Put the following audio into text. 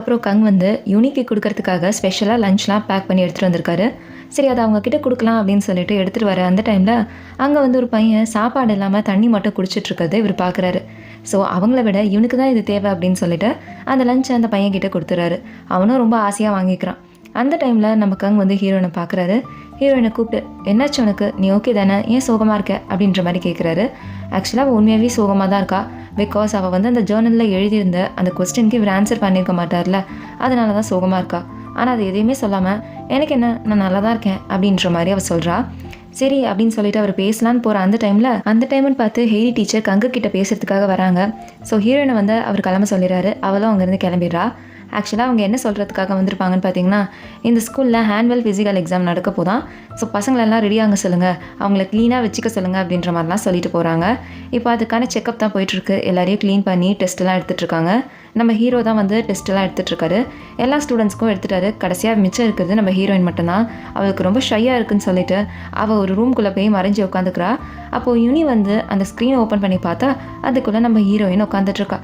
அப்புறம் கங் வந்து யூனிக்கு கொடுக்கறதுக்காக ஸ்பெஷலாக லஞ்ச்லாம் பேக் பண்ணி எடுத்துகிட்டு வந்திருக்காரு. சரி அதை அவங்க கிட்ட கொடுக்கலாம் அப்படின்னு சொல்லிட்டு எடுத்துகிட்டு வர அந்த டைமில் அங்கே வந்து ஒரு பையன் சாப்பாடு இல்லாமல் தண்ணி மட்டும் குடிச்சிட்டு இருக்கிறத இவர் பார்க்குறாரு. ஸோ அவங்கள விட இவனுக்கு தான் இது தேவை அப்படின்னு சொல்லிட்டு அந்த லஞ்சை அந்த பையன் கிட்ட கொடுத்துறாரு. அவனும் ரொம்ப ஆசையாக வாங்கிக்கிறான். அந்த டைமில் நம்ம கங் வந்து ஹீரோயினை பார்க்குறாரு. ஹீரோயினை கூப்பிட்டு, என்னாச்சு உனக்கு, நீ ஓகே தானே, ஏன் சோகமாக இருக்க அப்படின்ற மாதிரி கேட்குறாரு. ஆக்சுவலாக அவள் உண்மையாகவே சோகமாக தான் இருக்கா. பிகாஸ் அவள் வந்து அந்த ஜேர்னலில் எழுதியிருந்த அந்த கொஸ்டினுக்கு இவர் ஆன்சர் பண்ணியிருக்க மாட்டார்ல, அதனால தான் சோகமாக இருக்கா. ஆனால் அது எதையுமே சொல்லாமல் எனக்கு என்ன, நான் நல்லா தான் இருக்கேன் அப்படின்ற மாதிரி அவள் சொல்கிறா. சரி அப்படின்னு சொல்லிட்டு அவர் பேசலான்னு போகிற அந்த டைம்னு பார்த்து ஹெய்ரி டீச்சர் கங்கு கிட்ட பேசுறதுக்காக வராங்க. ஸோ ஹீரோயினை வந்து அவர் கிளம்ப சொல்லிடுறாரு. அவளும் அங்கேருந்து கிளம்பிடுறா. ஆக்சுவலாக அவங்க என்ன சொல்கிறதுக்காக வந்திருப்பாங்கன்னு பார்த்தீங்கன்னா, இந்த ஸ்கூலில் ஹேண்ட்வெல் ஃபிசிக்கல் எக்ஸாம் நடக்க போதான். ஸோ பசங்களெல்லாம் ரெடியாங்க சொல்லுங்கள், அவங்கள க்ளீனாக வச்சுக்க சொல்லுங்கள் அப்படின்ற மாதிரிலாம் சொல்லிட்டு போகிறாங்க. இப்போ அதுக்கான செக்கப் தான் போயிட்டுருக்கு. எல்லாரையும் க்ளீன் பண்ணி டெஸ்ட்டெல்லாம் எடுத்துகிட்ருக்காங்க. நம்ம ஹீரோ தான் வந்து டெஸ்ட்டெல்லாம் எடுத்துகிட்ருக்காரு. எல்லா ஸ்டூடெண்ட்ஸ்க்கும் எடுத்துட்டாரு. கடைசியாக மிச்சம் இருக்கிறது நம்ம ஹீரோயின் மட்டும்தான். அவளுக்கு ரொம்ப ஷையாக இருக்குன்னு சொல்லிட்டு அவள் ஒரு ரூம்குள்ளே போய் மறைஞ்சி உட்காந்துக்கிறா. அப்போது யுனி வந்து அந்த ஸ்க்ரீனை ஓப்பன் பண்ணி பார்த்தா அதுக்குள்ளே நம்ம ஹீரோயின் உட்காந்துட்ருக்கா.